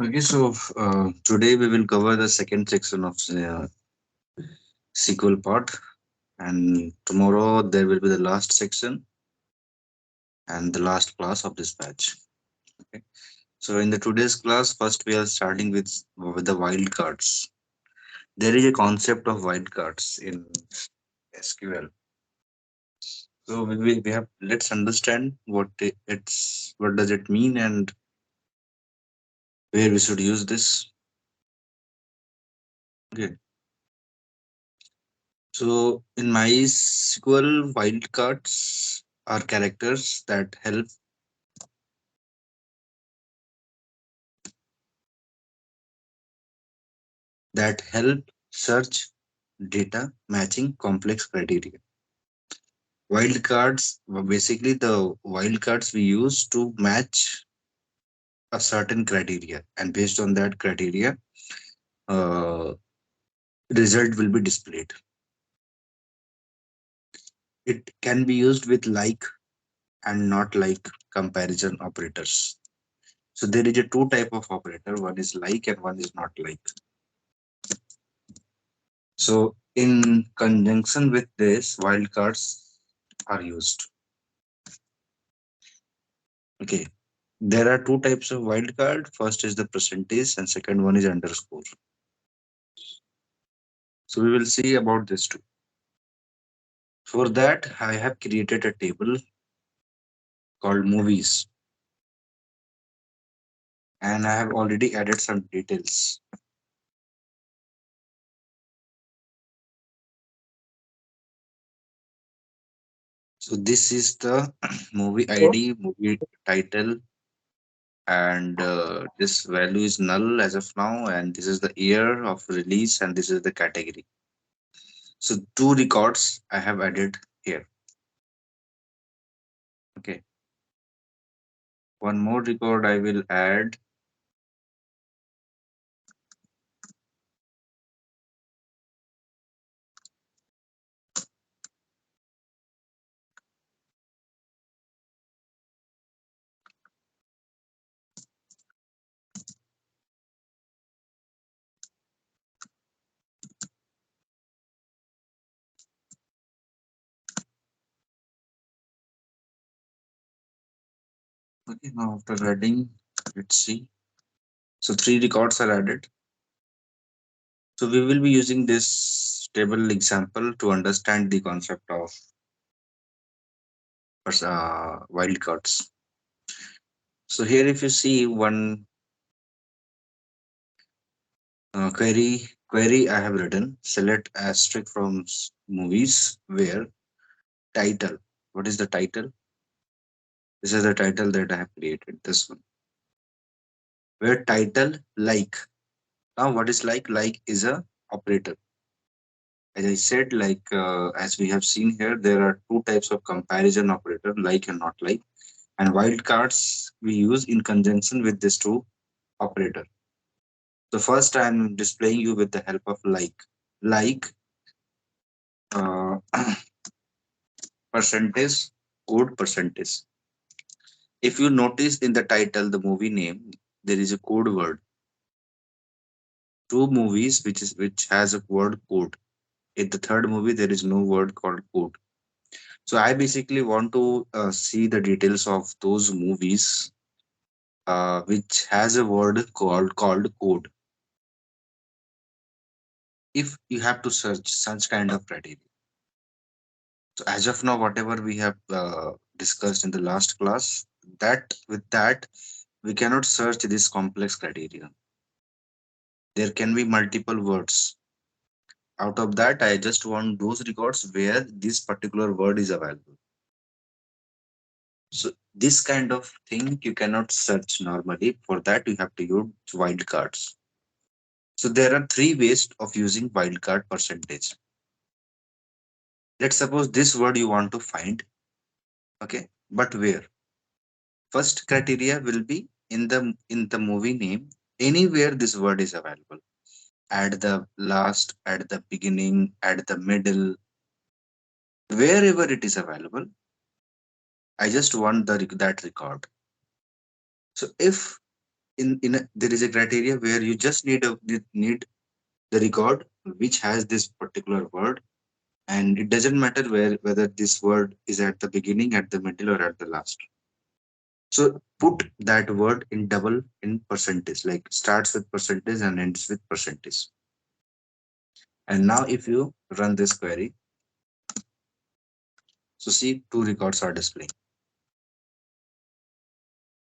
Okay, so today we will cover the second section of SQL part, and tomorrow there will be the last section and the last class of this batch. Okay, so in the today's class, first we are starting with the wildcards. There is a concept of wildcards in SQL. So we have let's understand what does it mean and where we should use this. Okay, so in MySQL, wildcards are characters that help search data matching complex criteria. Wildcards were basically the wildcards we use to match a certain criteria, and based on that criteria, uh, result will be displayed. It can be used with like and not like comparison operators. So there is a two type of operator. One is like and one is not like. So in conjunction with this, wildcards are used. Okay. There are two types of wildcard. First is the percentage and second one is underscore. So we will see about this too. For that, I have created a table called movies and I have already added some details. So this is the movie ID, movie title, and this value is null as of now, and this is the year of release, and this is the category. So two records I have added here. Okay, one more record I will add. Okay, now after adding, let's see. So three records are added. So we will be using this table example to understand the concept of wildcards. So here, if you see one query I have written, select asterisk from movies where title. What is the title? This is the title that I have created. This one. Where title like. Now what is like? Like is a operator. As I said, as we have seen here, there are two types of comparison operator, like and not like. And wildcards we use in conjunction with these two operator. So first I'm displaying you with the help of like. Like uh, percentage, code percentage. If you notice in the title, the movie name, there is a code word. Two movies which has a word code. In the third movie, there is no word called code. So I basically want to see the details of those movies which has a word called code. If you have to search such kind of criteria. So as of now, whatever we have discussed in the last class, that with that we cannot search this complex criteria. There can be multiple words. Out of that, I just want those records where this particular word is available. So this kind of thing you cannot search normally. For that, you have to use wildcards. So there are three ways of using wildcard percentage. Let's suppose this word you want to find, okay, but where? First criteria will be in the movie name, anywhere this word is available. At the last, at the beginning, at the middle, wherever it is available, I just want that record. So if there is a criteria where you just need the record which has this particular word, and it doesn't matter whether this word is at the beginning, at the middle, or at the last. So put that word in double in percentage, like starts with percentage and ends with percentage. And now if you run this query, so see two records are displaying.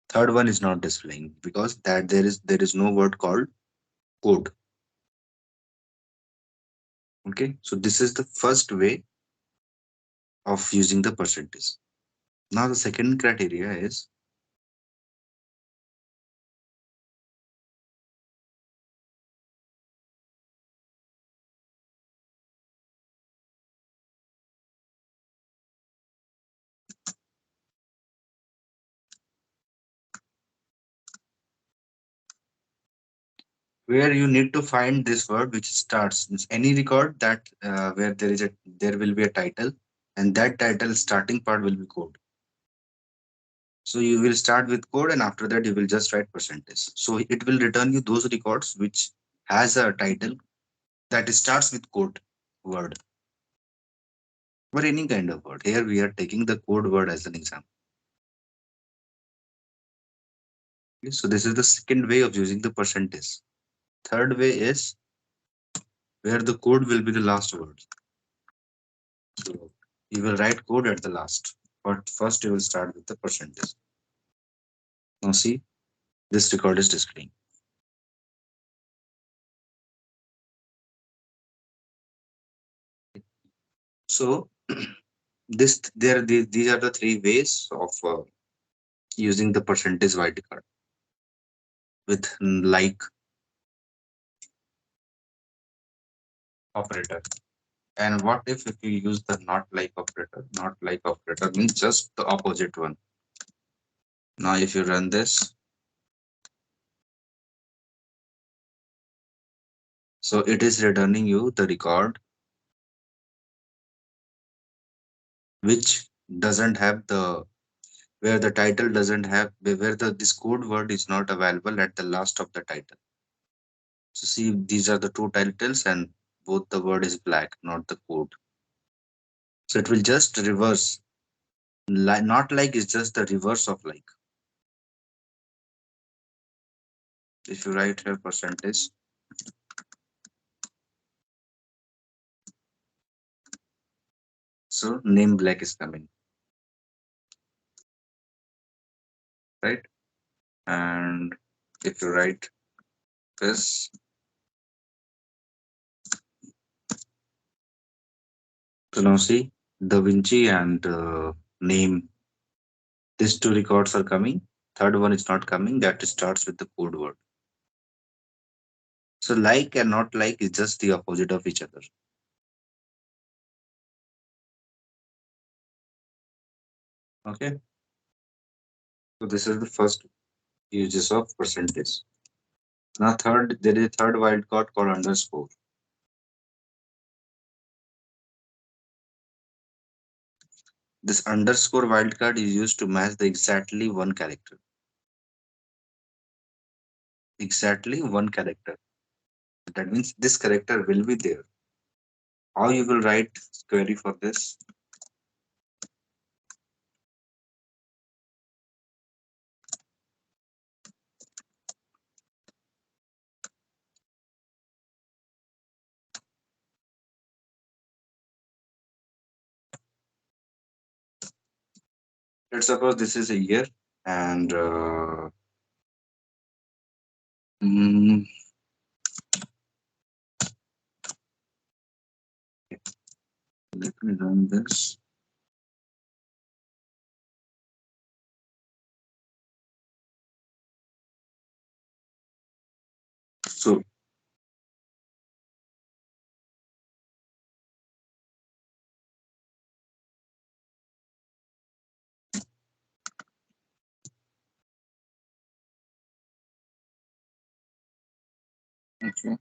Third one is not displaying because that there is no word called code. Okay, so this is the first way of using the percentage. Now the second criteria is where you need to find this word which starts means any record that where there will be a title, and that title starting part will be code. So you will start with code, and after that you will just write percentage. So it will return you those records which has a title that starts with code word, or any kind of word. Here we are taking the code word as an example. Okay, so this is the second way of using the percentage. Third way is where the code will be the last word. So you will write code at the last, but first you will start with the percentage. Now see, this record is displaying. So these are the three ways of using the percentage wildcard with like operator. And what if you use the not like operator? Not like operator means just the opposite one. Now if you run this, so it is returning you the record which doesn't have the where the title doesn't have where the this code word is not available at the last of the title. So see, these are the two titles, and both the word is black, not the code. So it will just reverse. Not like is just the reverse of like. If you write here percentage, so name black is coming, right? And if you write this, so now see Da Vinci and name. These two records are coming. Third one is not coming. That starts with the code word. So like and not like is just the opposite of each other. Okay. So this is the first uses of percentage. Now third, there is a third wildcard called underscore. This underscore wildcard is used to match the exactly one character. Exactly one character. That means this character will be there. How you will write query for this? Let's suppose this is a year, and mm, let me run this. So okay.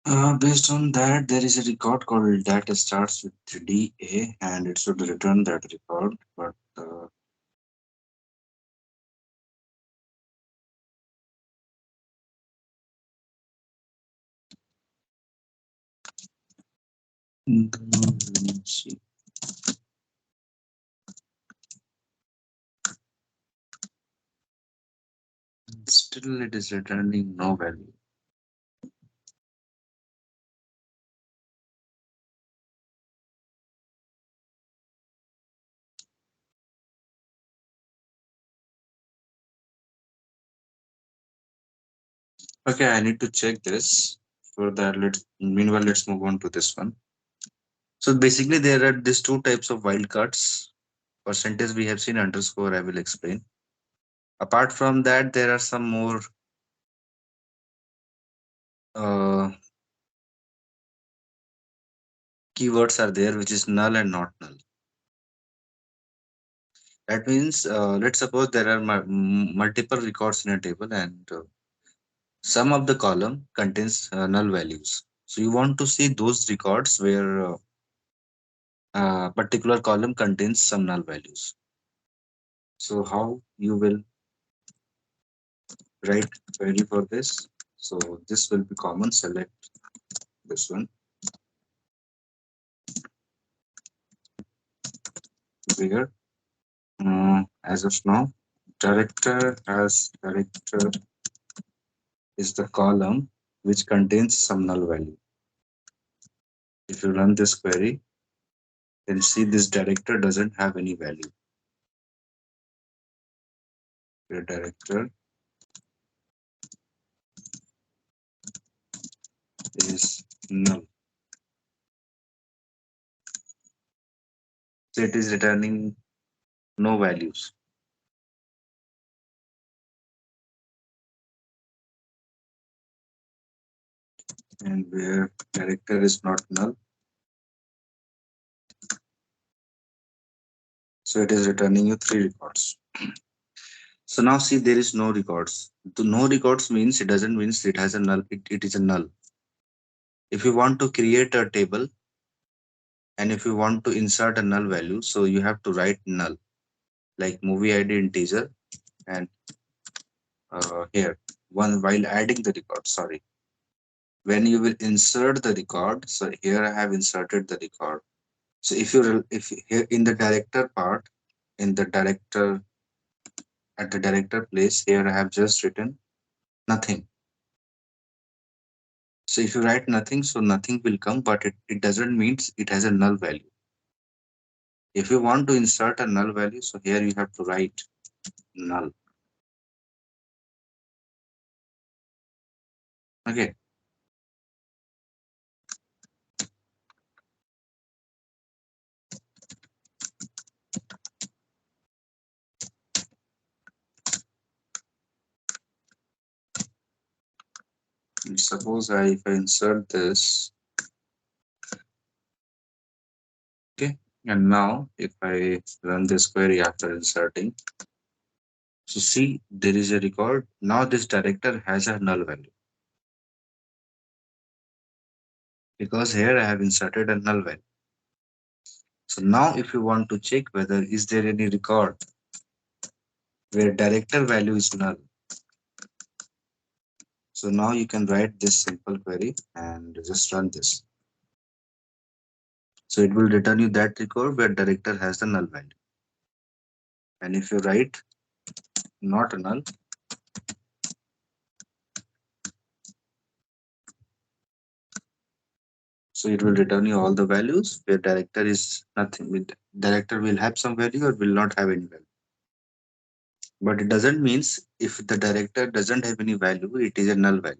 Based on that, there is a record called that starts with DA and it should return that record. But let me see. Still, it is returning no value. Okay, I need to check this. For that, let's move on to this one. So basically, there are these two types of wildcards. Percentage we have seen, underscore I will explain. Apart from that, there are some more uh, keywords are there, which is null and not null. That means, let's suppose there are multiple records in a table, and some of the column contains null values. So you want to see those records where particular column contains some null values. So how you will write query for this? So this will be common. Select this one bigger. As of now, director is the column which contains some null value. If you run this query, then see this director doesn't have any value. Your director is null. So it is returning no values. And where director is not null, so it is returning you three records. So now see there is no records. The no records means it doesn't means it has a null. It is a null. If you want to create a table and if you want to insert a null value, so you have to write null like movie ID integer and here one while adding the record. Sorry, when you will insert the record. So here I have inserted the record. So if here in the director part, in the director at the director place, here I have just written nothing. So if you write nothing, so nothing will come, but it doesn't mean it has a null value. If you want to insert a null value, so here you have to write null. Okay. And suppose if I insert this, okay, and now if I run this query after inserting, so see there is a record. Now this director has a null value because here I have inserted a null value. So now if you want to check whether is there any record where director value is null. So now you can write this simple query and just run this. So it will return you that record where director has the null value. And if you write not a null, so it will return you all the values where director is nothing. Director will have some value or will not have any value. But it doesn't means if the director doesn't have any value, it is a null value.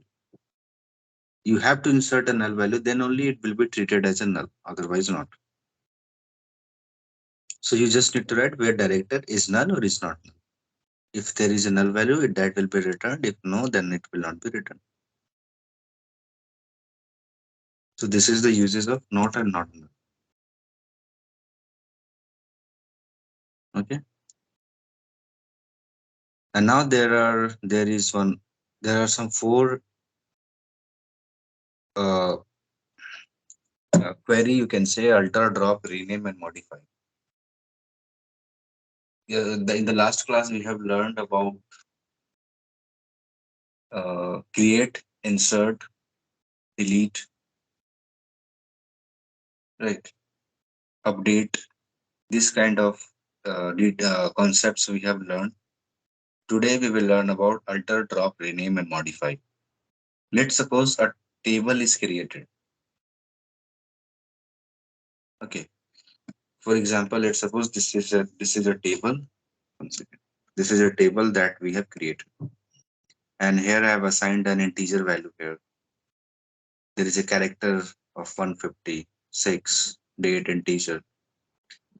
You have to insert a null value, then only it will be treated as a null, otherwise not. So you just need to write where director is null or is not null. If there is a null value, that will be returned. If no, then it will not be returned. So this is the uses of not and not null. Okay. And now there are some four uh, query, you can say alter, drop, rename, and modify. In the last class, we have learned about create, insert, delete, right, update. This kind of concepts we have learned. Today, we will learn about alter, drop, rename, and modify. Let's suppose a table is created. Okay. For example, let's suppose this is a table. One second. This is a table that we have created, and here I have assigned an integer value here. There is a character of 156, date, integer.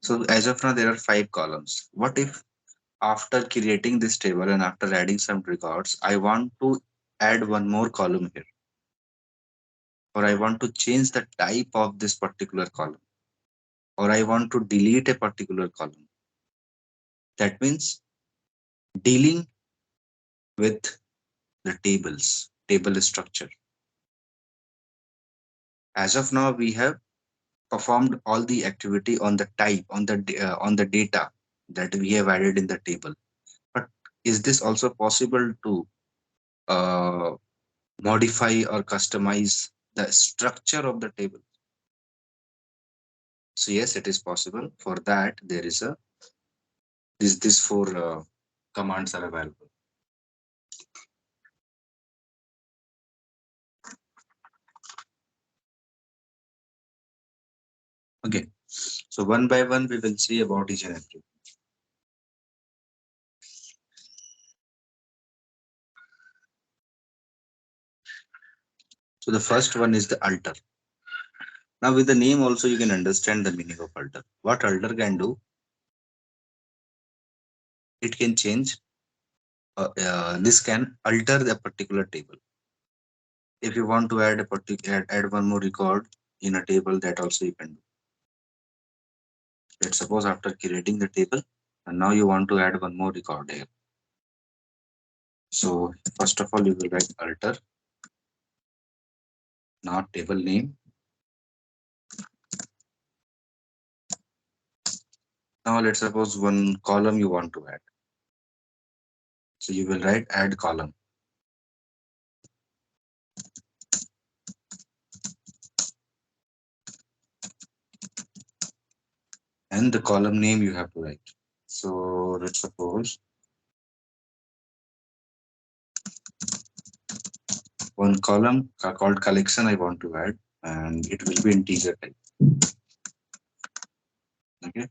So as of now, there are five columns. What if after creating this table and after adding some records, I want to add one more column here, or I want to change the type of this particular column, or I want to delete a particular column. That means dealing with the table structure. As of now, we have performed all the activity on the type, on the data that we have added in the table. But is this also possible to uh, modify or customize the structure of the table? So yes, it is possible. For that, there is a this four commands are available. Okay, so one by one we will see about each and every. So the first one is the alter. Now with the name also you can understand the meaning of alter. What alter can do, it can change. This can alter the particular table. If you want to add a add one more record in a table, that also you can do. Let's suppose after creating the table, and now you want to add one more record here. So first of all, you will write alter, not table name. Now let's suppose one column you want to add. So you will write add column, and the column name you have to write. So let's suppose one column called collection I want to add, and it will be integer type. Okay.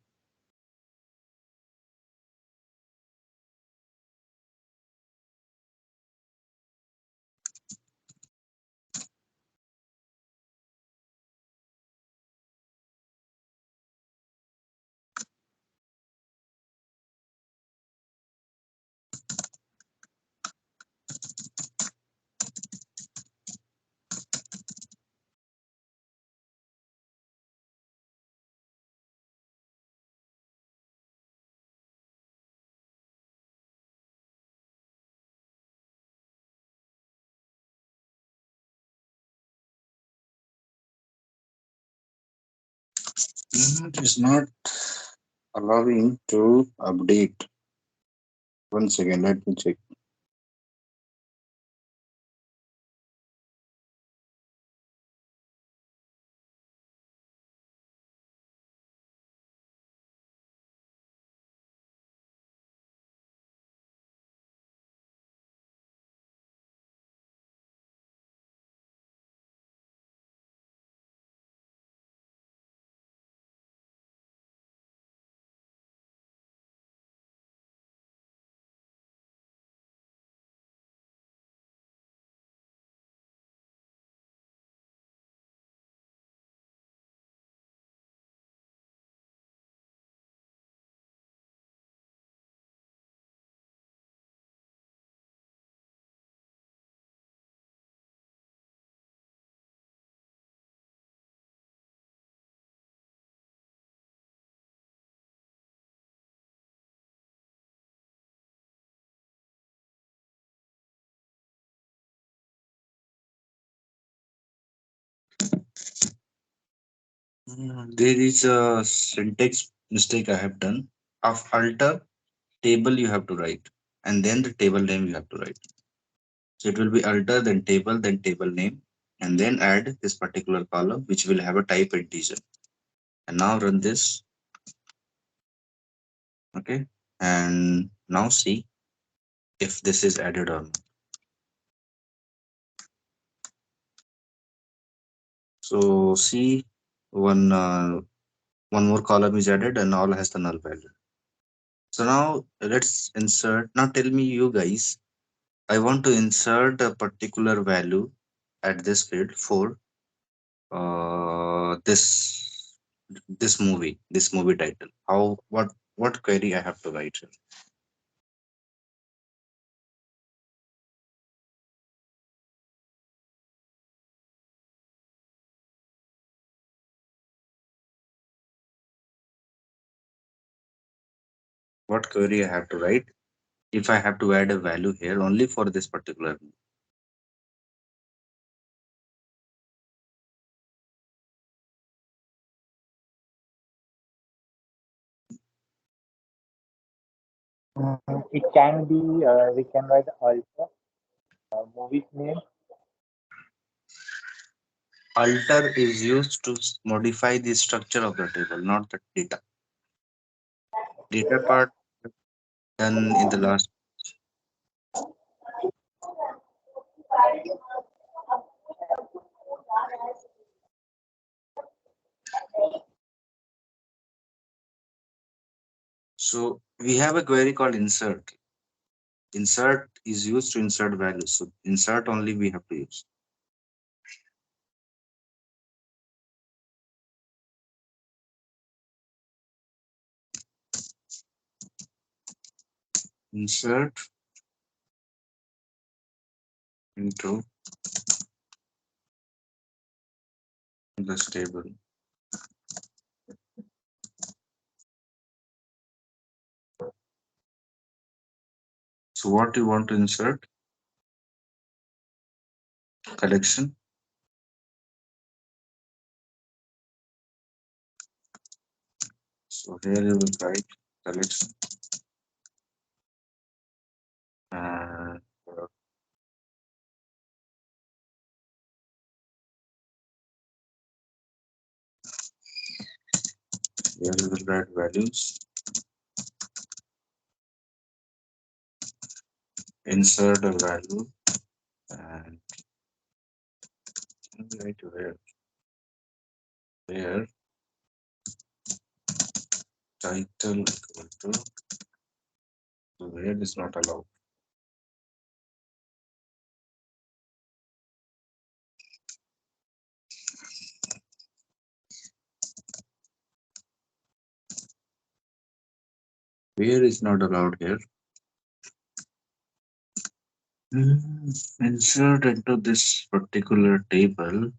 It is not allowing to update. One second, let me check. There is a syntax mistake I have done. Of alter table you have to write, and then the table name you have to write. So it will be alter, then table name, and then add this particular column which will have a type integer. And now run this, okay? And now see if this is added or not. So see, one one more column is added and all has the null value. So now let's insert. Now tell me, you guys, I want to insert a particular value at this field for this movie title. How what query I have to write here? What query I have to write if I have to add a value here only for this particular It can be, we can write also movie's name. alter is used to modify the structure of the table, not the data. Data part done in the last. So we have a query called insert. Insert is used to insert values. So insert only we have to use. Insert into this table. So what you want to insert? Collection. So here you will write collection and here you will write values. Insert a value and write where title equal to, so where is not allowed. Where is not allowed here. Insert into this particular table.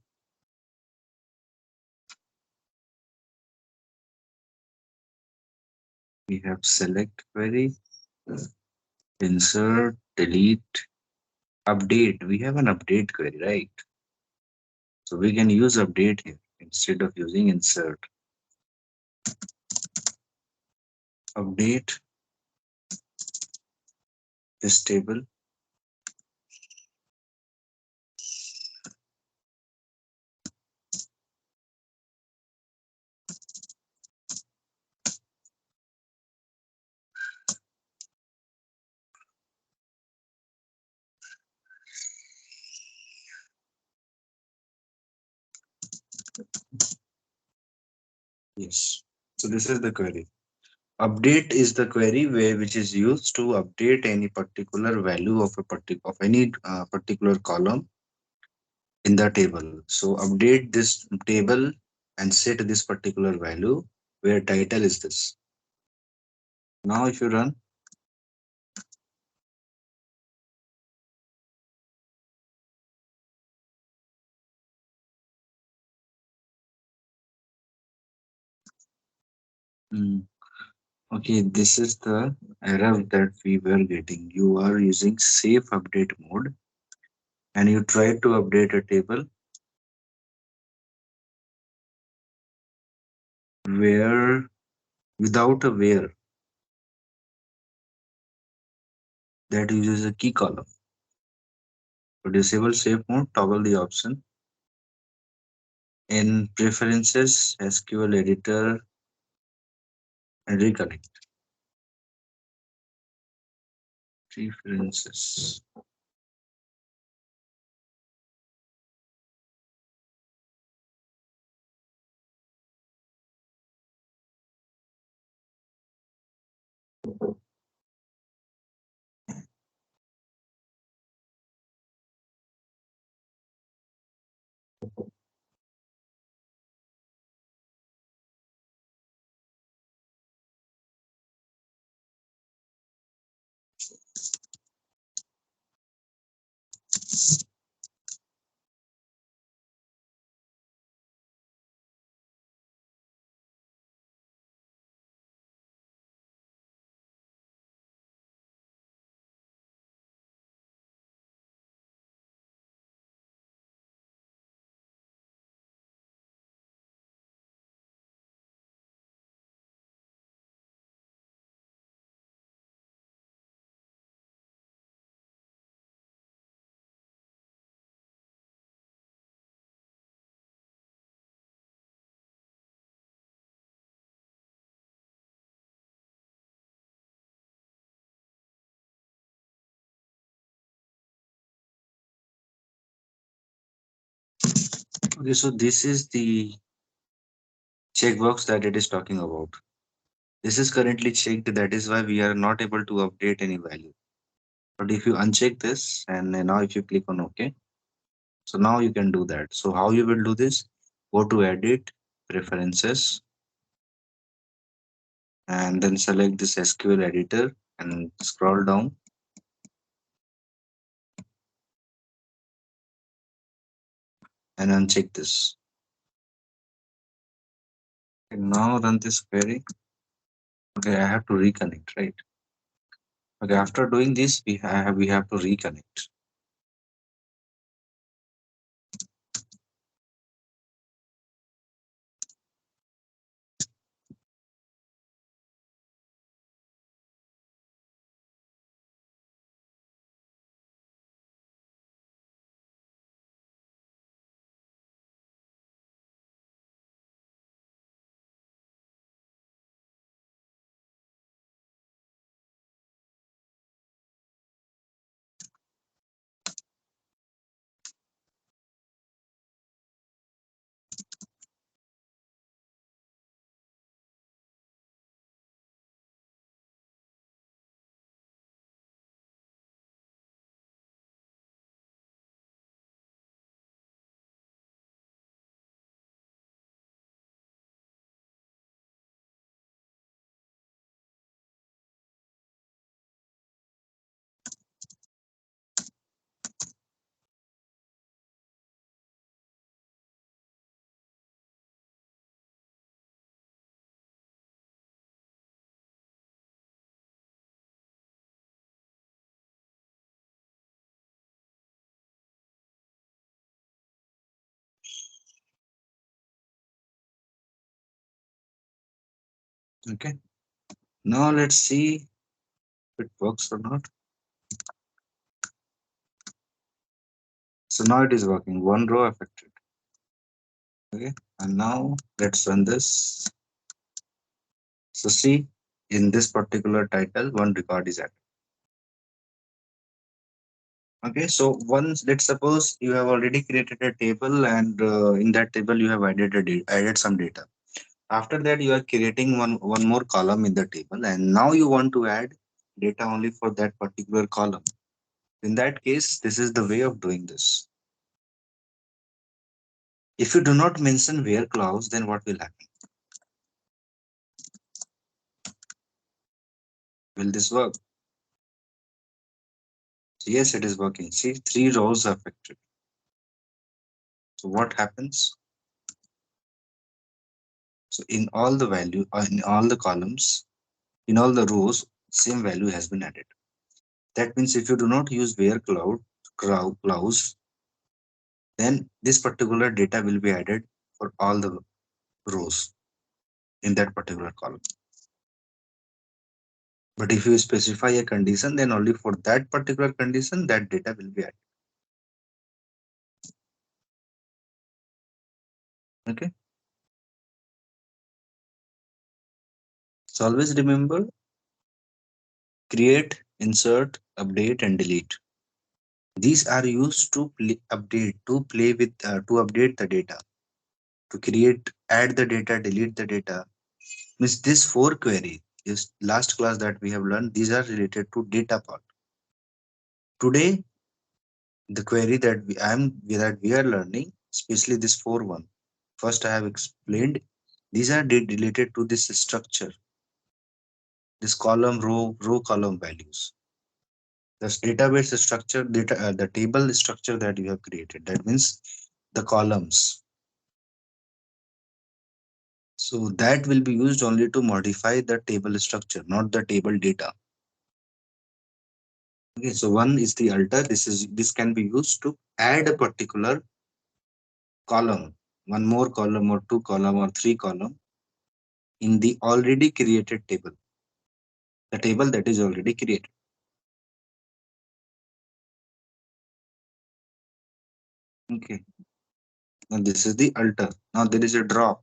We have select query, insert, delete, update. We have an update query, right? So we can use update here instead of using insert. Update this table. Yes. So this is the query. Update is the query which is used to update any particular value of any particular column in the table. So update this table and set this particular value where title is this. Now if you run, mm, okay, this is the error that we were getting. You are using safe update mode and you try to update a table where without a where that uses a key column. To disable safe mode, toggle the option in preferences, SQL editor, and reconnect. Preferences. Okay, so this is the checkbox that it is talking about. This is currently checked, that is why we are not able to update any value. But if you uncheck this and now if you click on OK, so now you can do that. So how you will do this? Go to Edit, Preferences, and then select this SQL editor and scroll down and uncheck this. And now run this query. Okay, I have to reconnect, right? Okay, after doing this, we have to reconnect. Okay. Now let's see if it works or not. So now it is working. One row affected. Okay. And now let's run this. So see, in this particular title, one record is added. Okay. So once, let's suppose you have already created a table, and in that table you have added some data. After that, you are creating one more column in the table, and now you want to add data only for that particular column. In that case, this is the way of doing this. If you do not mention where clause, then what will happen? Will this work? So yes, it is working. See, three rows are affected. So what happens? So in all the value, in all the columns, in all the rows, same value has been added. That means if you do not use where clause, then this particular data will be added for all the rows. in that particular column. But if you specify a condition, then only for that particular condition that data will be added. Okay. So always remember, create, insert, update, and delete. These are used to play with, to update the data, to create, add the data, delete the data. Means this four query is last class that we have learned. These are related to data part. Today, the query that we are learning, especially this four one. First, I have explained these are related to this structure, this column, row, column values. This database structure, the table structure that you have created. That means the columns. So that will be used only to modify the table structure, not the table data. Okay, so one is the alter. This can be used to add a particular column, one more column or two column or three column in the already created table, the table that is already created. Okay, now this is the alter. Now there is a drop.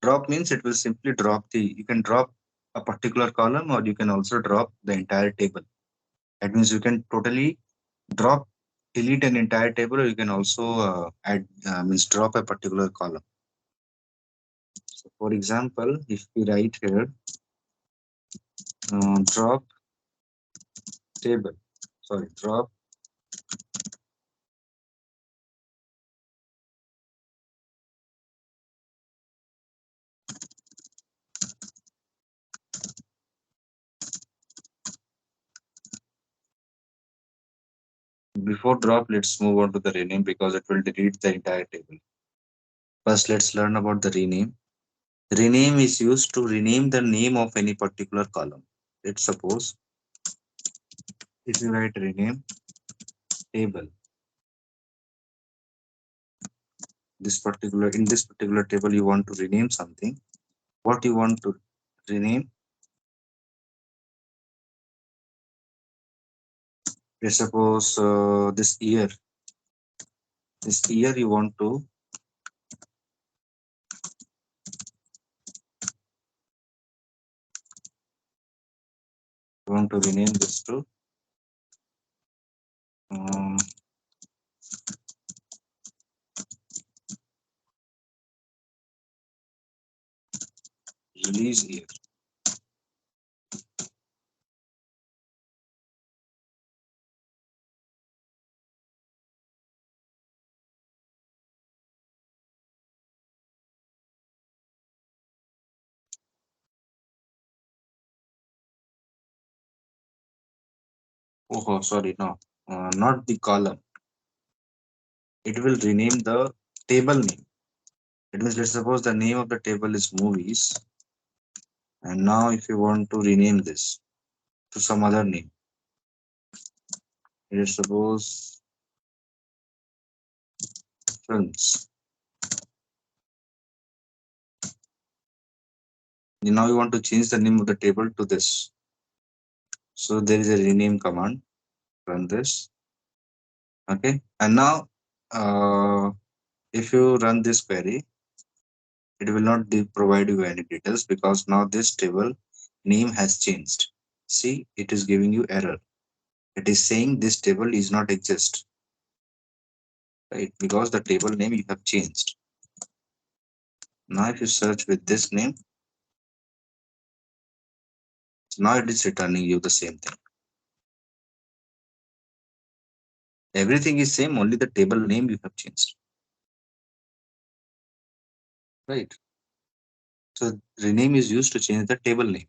Drop means it will simply drop you can drop a particular column, or you can also drop the entire table. That means you can totally drop, delete an entire table, or you can also add, means drop a particular column. So for example, if we write here, drop table, sorry, drop, before drop, let's move on to the rename because it will delete the entire table. First, let's learn about the rename. Rename is used to rename the name of any particular column. Let's suppose if you write rename table, in this particular table you want to rename something. What you want to rename? Let's suppose this year you want to rename this to um, release year. Oh, sorry, no, not the column. It will rename the table name. It means let's suppose the name of the table is movies, and now if you want to rename this to some other name, let's suppose films. Now you want to change the name of the table to this. So there is a rename command. Run this. Okay, and now if you run this query, it will not provide you any details because now this table name has changed. See, it is giving you error. It is saying this table is not exist, right? Because the table name you have changed. Now if you search with this name, now it is returning you the same thing. Everything is same, only the table name you have changed, right? So rename is used to change the table name.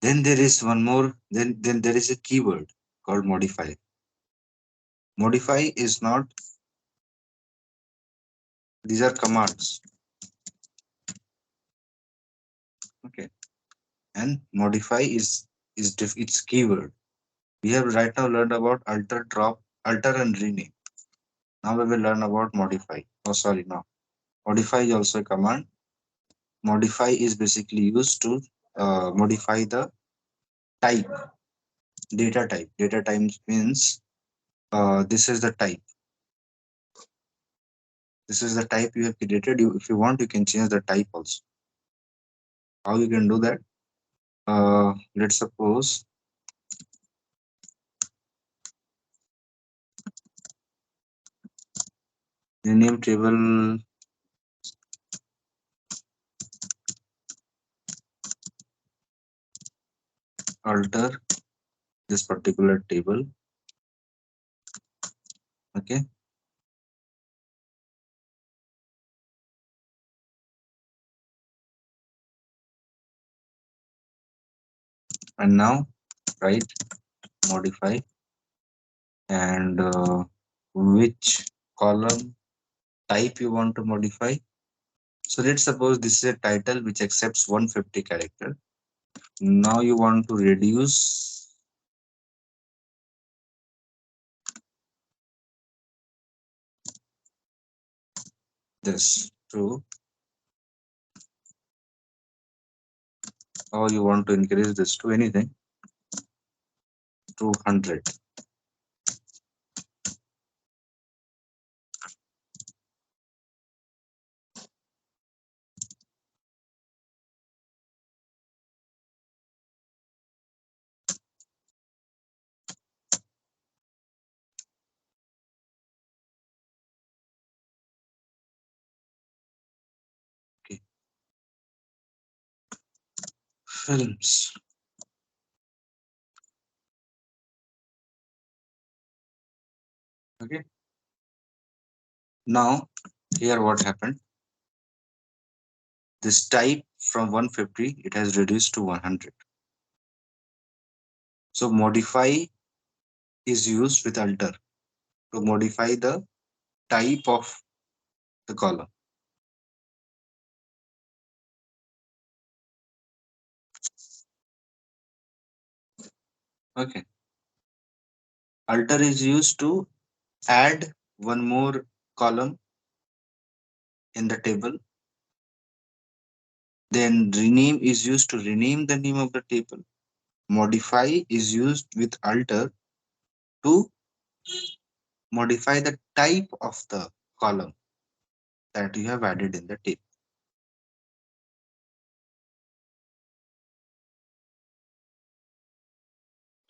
Then there is one more, then there is a keyword called modify. Modify is not, these are commands. Okay. And modify is It's keyword. We have right now learned about alter, drop, alter, and rename. Now we will learn about modify. Oh, sorry, no. Modify is also a command. Modify is basically used to modify the type, data type. Data type means this is the type. This is the type you have created. If you want, you can change the type also. How you can do that? Let's suppose rename table alter this particular table. Okay, and now write modify and which column type you want to modify. So let's suppose this is a title which accepts 150 character. Now you want to reduce this to, or you want to increase this to anything, to 100. Okay, films. Okay, now here what happened, this type from 150 it has reduced to 100. So modify is used with alter to modify the type of the column. Okay, alter is used to add one more column in the table. Then rename is used to rename the name of the table. Modify is used with alter to modify the type of the column that you have added in the table.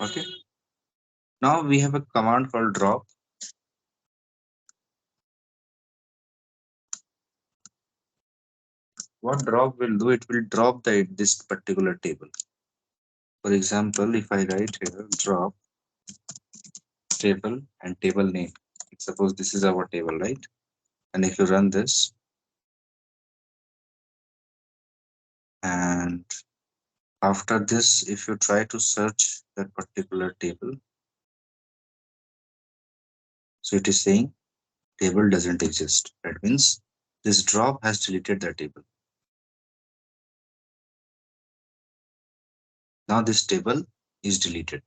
Okay. Now we have a command called drop. What drop will do? It will drop this particular table. For example, if I write here drop table and table name, suppose this is our table, right? And if you run this and after this, if you try to search that particular table, so it is saying table doesn't exist. That means this drop has deleted the table. Now this table is deleted.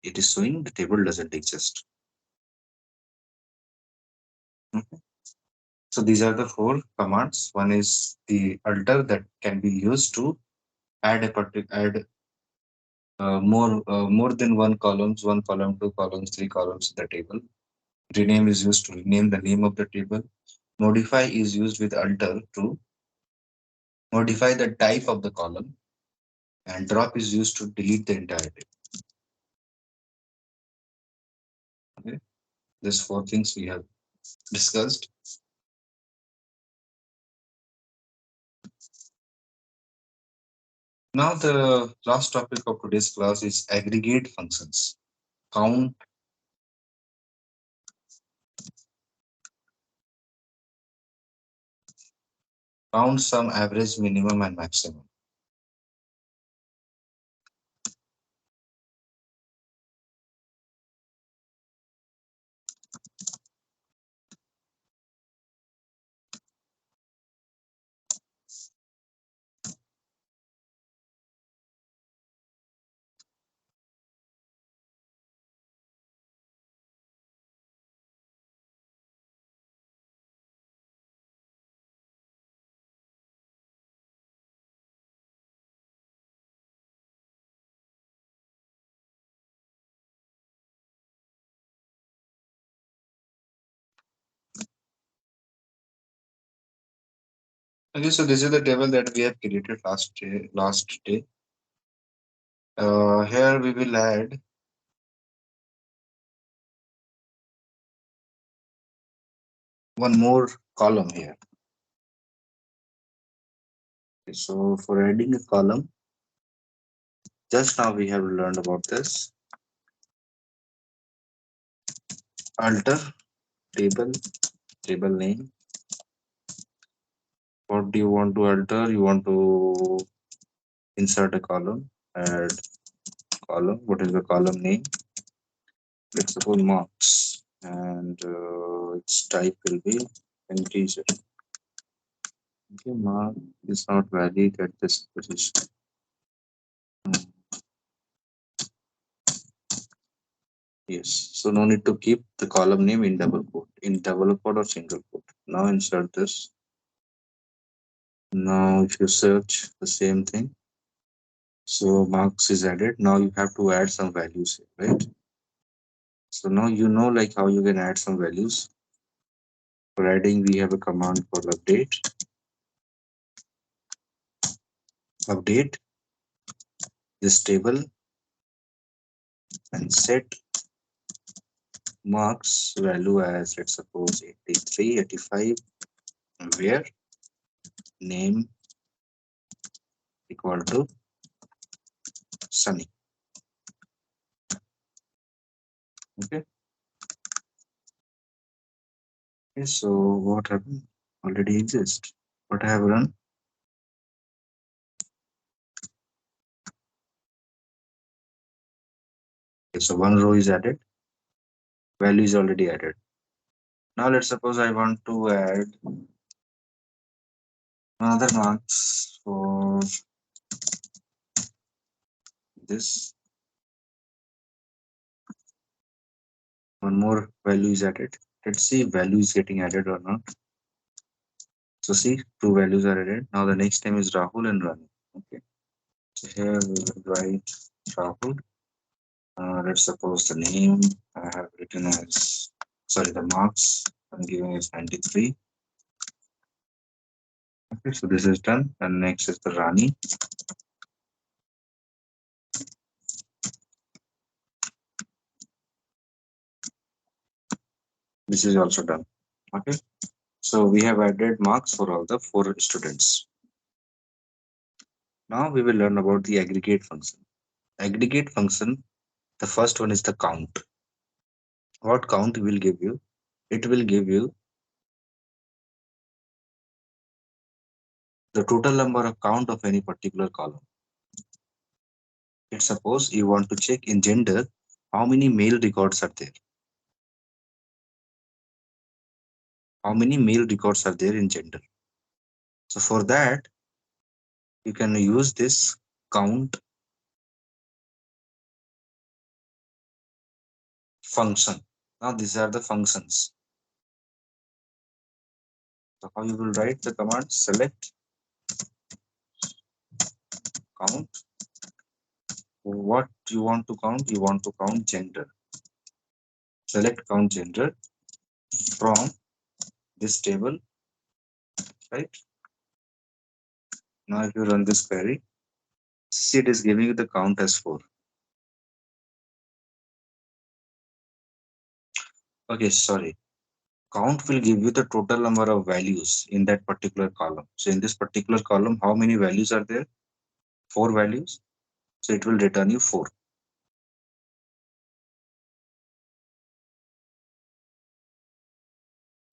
It is showing the table doesn't exist. Okay. So these are the four commands. One is the alter that can be used to add more than one column, two columns, three columns in the table. Rename is used to rename the name of the table. Modify is used with alter to modify the type of the column, and drop is used to delete the entire table. Okay. These four things we have discussed. Now the last topic of today's class is aggregate functions. Count, count sum, average, minimum, and maximum. Okay, so this is the table that we have created last day. Here we will add one more column here. Okay, so for adding a column, just now we have learned about this. Alter table, table name. What do you want to alter? You want to insert a column, add column. What is the column name? Let's suppose marks, and its type will be integer. Okay, mark is not valid at this position. Hmm, yes, so no need to keep the column name in double quote or single quote. Now insert this. Now if you search the same thing, so marks is added. Now you have to add some values here, right? So now you know like how you can add some values. For adding, we have a command called update this table and set marks value as, let's suppose, 83, 85, where name equal to Sunny. Okay. Okay, so what happened? Already exists. What I have run? Okay, so one row is added, value is already added. Now let's suppose I want to add another marks for this. One more value is added. Let's see if value is getting added or not. So see, two values are added. Now the next name is Rahul and Rani. Okay. So here we will write Rahul. Let's suppose the name I have written as, sorry, the marks I'm giving is 93. Okay, so this is done. And next is the Rani. This is also done. Okay. So we have added marks for all the four students. Now we will learn about the aggregate function. Aggregate function, the first one is the count. What count will give you? It will give you the total number of count of any particular column. Let's suppose you want to check in gender how many male records are there. How many male records are there in gender? So for that, you can use this count function. Now these are the functions. So how you will write the command? Select count. What you want to count? You want to count gender. Select count gender from this table, right? Now if you run this query, see it is giving you the count as 4. Okay, sorry. Count will give you the total number of values in that particular column. So in this particular column, how many values are there? 4 values. So it will return you 4.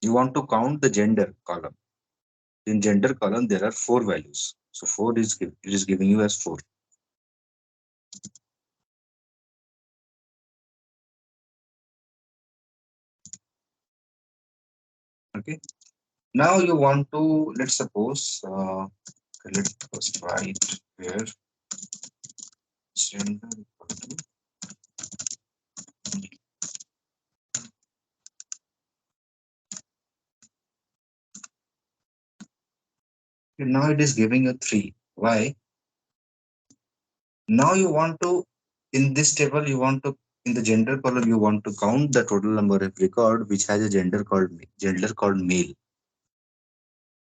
You want to count the gender column. In gender column, there are 4 values. So 4 is it is giving you as 4. Okay. Now you want to, let's suppose, okay, let's first write here gender equal to, okay, now it is giving you 3. Why? Now you want to, in this table, you want to, in the gender column, you want to count the total number of record which has a gender called male.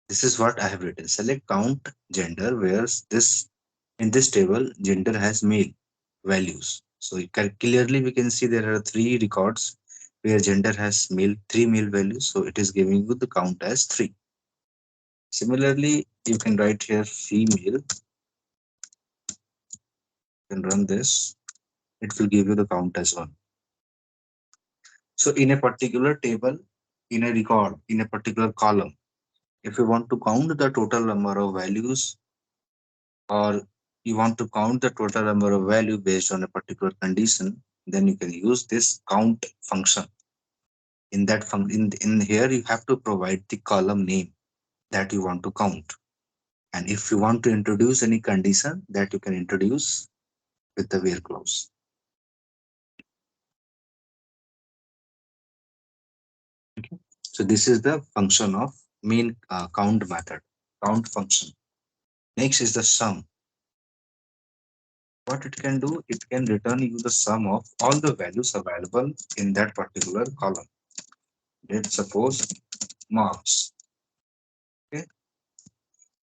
This is what I have written. Select count gender where this in this table gender has male values. So clearly we can see there are three records where gender has male three male values. So it is giving you the count as three. Similarly, you can write here female. You can run this. It will give you the count as one. So in a particular table, in a record, in a particular column, if you want to count the total number of values, or you want to count the total number of value based on a particular condition, then you can use this count function. In that in here you have to provide the column name that you want to count. And if you want to introduce any condition, that you can introduce with the where clause. Okay. So this is the function of main count method, count function. Next is the sum. What it can do, it can return you the sum of all the values available in that particular column. Let's suppose marks. Okay,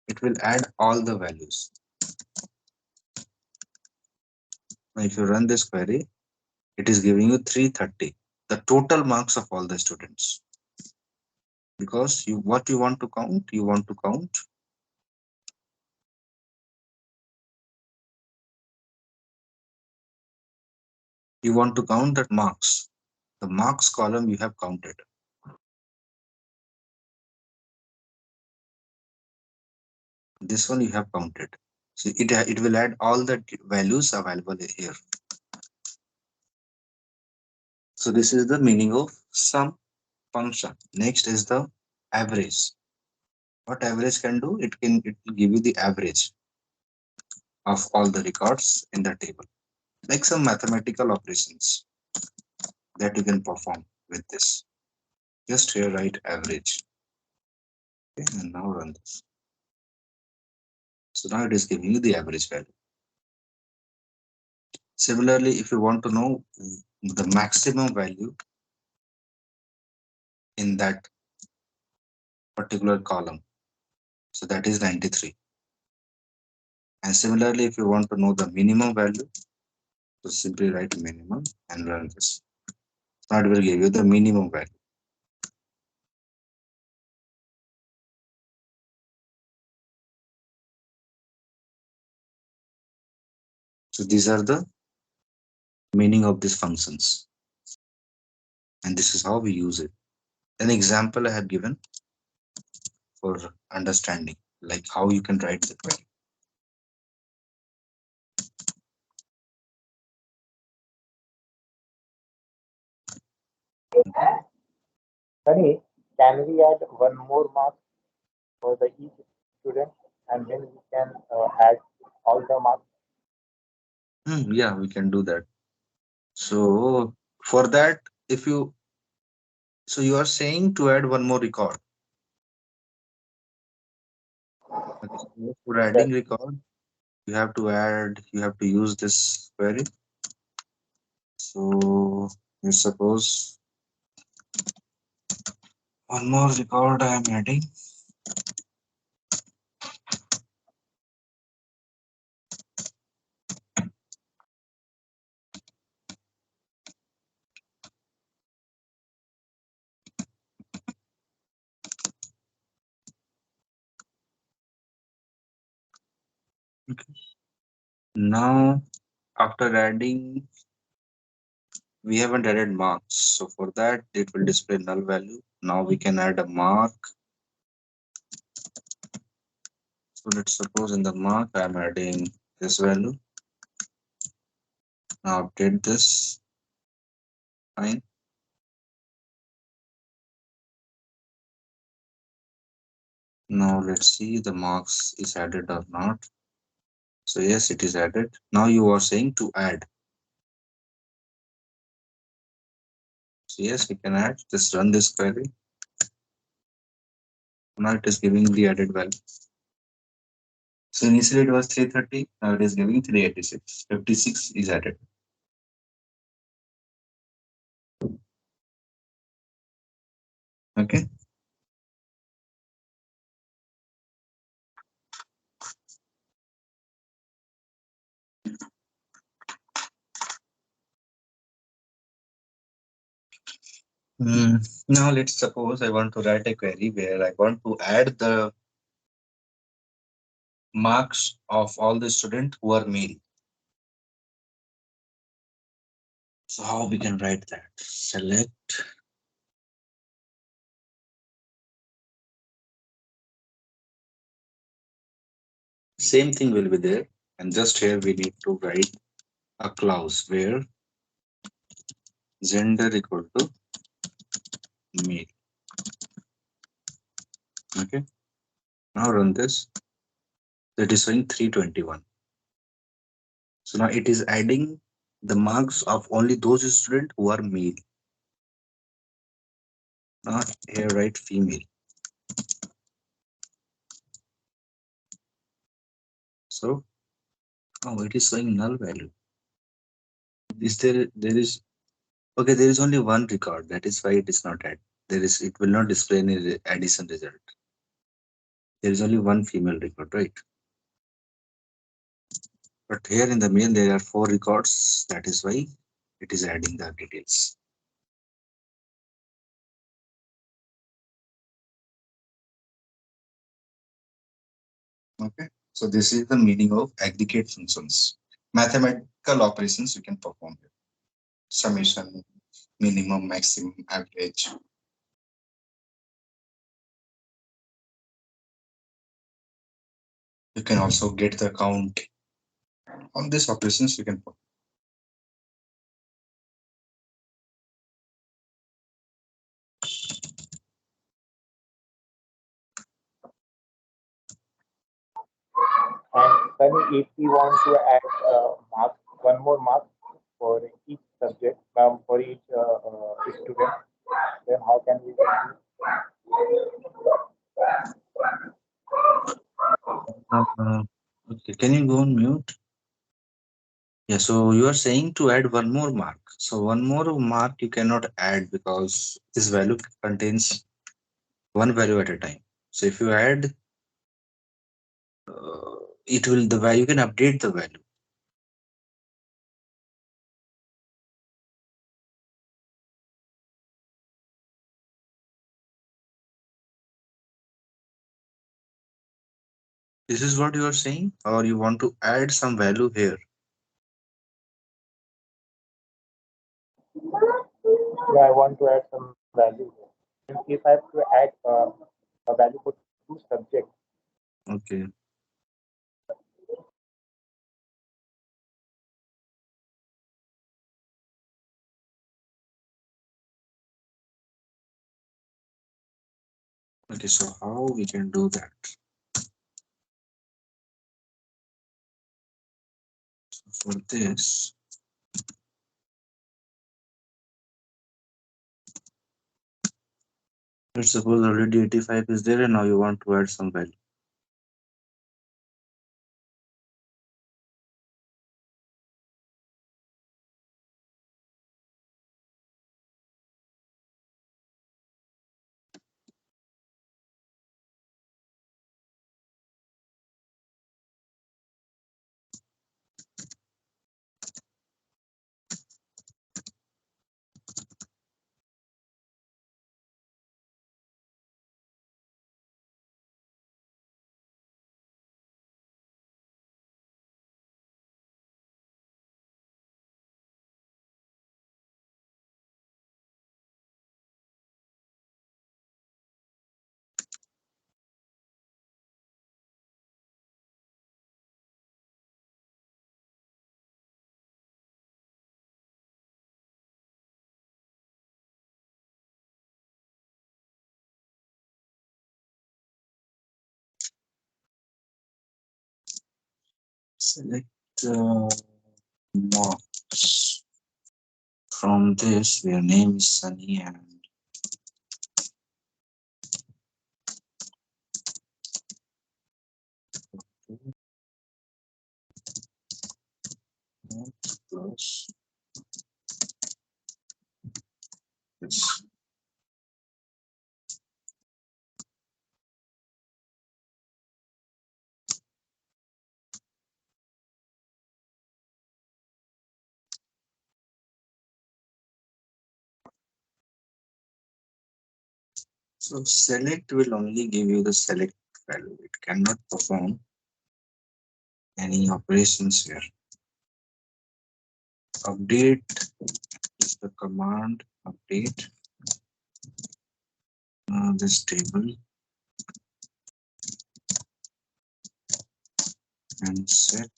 it will add all the values. Now if you run this query, it is giving you 330, the total marks of all the students. Because you what you want to count, you want to count that marks. The marks column you have counted. This one you have counted. So it will add all the values available here. So this is the meaning of sum function. Next is the average. What average can do? It will give you the average of all the records in the table. Like some mathematical operations that you can perform with this. Just here write average. Okay, and now run this. So now it is giving you the average value. Similarly, if you want to know the maximum value in that particular column, so that is 93. And similarly, if you want to know the minimum value, so simply write minimum and run this. Now it will give you the minimum value. So these are the meaning of these functions. And this is how we use it. An example I have given for understanding, like how you can write the query. Sunny, can we add one more mark for the each student and then we can add all the marks? Yeah, we can do that. So for that, if you so you are saying to add one more record. Okay, so for Yes. adding record, you have to use this query. So let's suppose one more record I am adding. Okay. Now after adding, we haven't added marks. So for that, it will display null value. Now we can add a mark. So let's suppose in the mark I'm adding this value. Now update this. Fine. Now let's see the marks is added or not. So yes, it is added. Now you are saying to add. So yes, we can add. Just run this query. Now it is giving the added value. So initially it was 330. Now it is giving 386. 56 is added. Okay. Now let's suppose I want to write a query where I want to add the marks of all the students who are male. So how we can write that? Select, same thing will be there, and just here we need to write a clause where gender equal to male. Okay. Now run this. That is showing 321. So now it is adding the marks of only those students who are male. Now here write female. So oh, it is showing null value. Is there is okay, there is only one record. That is why it is not add. There is it will not display any addition result. There is only one female record, right? But here in the mail there are four records. That is why it is adding the details. Okay. So this is the meaning of aggregate functions. Mathematical operations you can perform here. Summation, minimum, maximum, average. You can also get the count. On these operations you can perform. And Sunny, if we want to add marks, one more mark for each subject, for each student, then how can we do it? Okay, can you go on mute? Yeah, so you are saying to add one more mark. So one more mark you cannot add because this value contains one value at a time. So if you add, it will the value you can update the value. This is what you are saying, or you want to add some value here. Yeah, I want to add some value here. And if I have to add a value for two subjects, Okay. Okay, so how we can do that? For this, let's suppose already 85 is there and now you want to add some value. Select marks. From this, where name is Sunny and plus this. So select will only give you the select value. It cannot perform any operations here. Update is the command update this table and set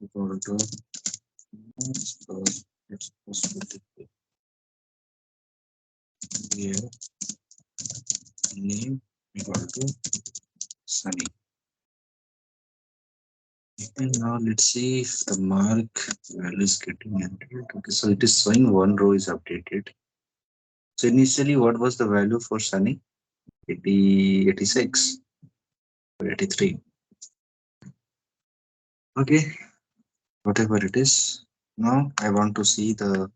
equal to so it's supposed to be here name equal to Sunny. And now let's see if the mark value is getting entered. Okay, so it is showing one row is updated. So initially, what was the value for Sunny? 80, 86 or 83. Okay, whatever it is. Now I want to see the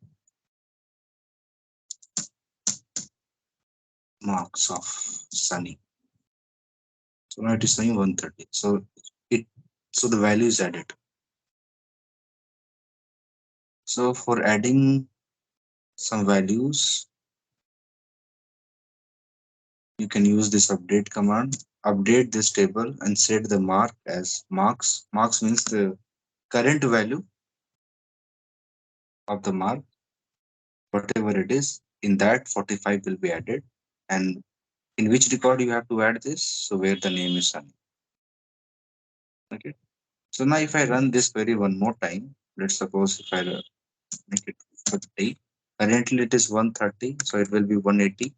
marks of Sunny. So now it is showing 130. It so the value is added. So for adding some values, you can use this update command. Update this table and set the mark as marks. Marks means the current value of the mark, whatever it is. In that 45 will be added. And in which record you have to add this? So where the name is Sunny. Okay. So now if I run this query one more time, let's suppose if I make it 30. Currently it is 130, so it will be 180.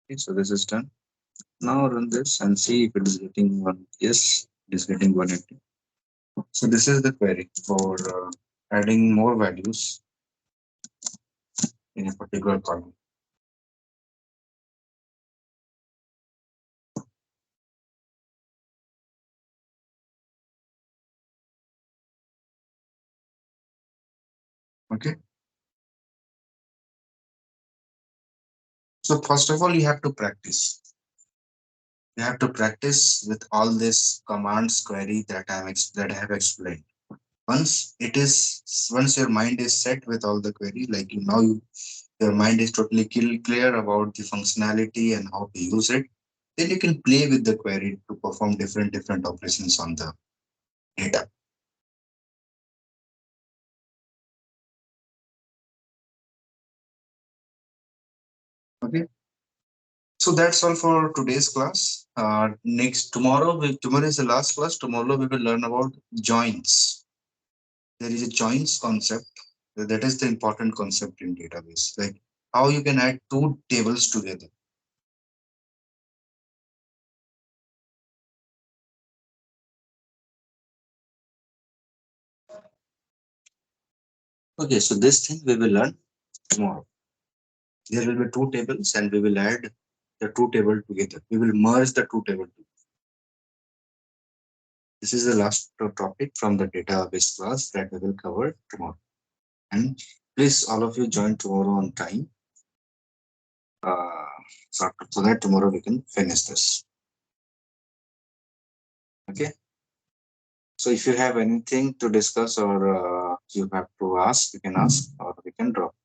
Okay, so this is done. Now run this and see if it is getting one. Yes, it is getting 180. So this is the query for adding more values in a particular column. Okay. So first of all, you have to practice. You have to practice with all this commands query that I have explained. Once your mind is set with all the query, like your mind is totally clear about the functionality and how to use it, then you can play with the query to perform different operations on the data. Okay. So that's all for today's class. Next tomorrow is the last class. Tomorrow we will learn about joins. There is a joins concept. That is the important concept in database, like how you can add two tables together. Okay, so this thing we will learn tomorrow. There will be two tables and we will add the two table together. We will merge the two table together. This is the last topic from the database class that we will cover tomorrow. And please, all of you join tomorrow on time. Uh, so that tomorrow we can finish this. Okay. So if you have anything to discuss or you have to ask, you can ask or we can drop.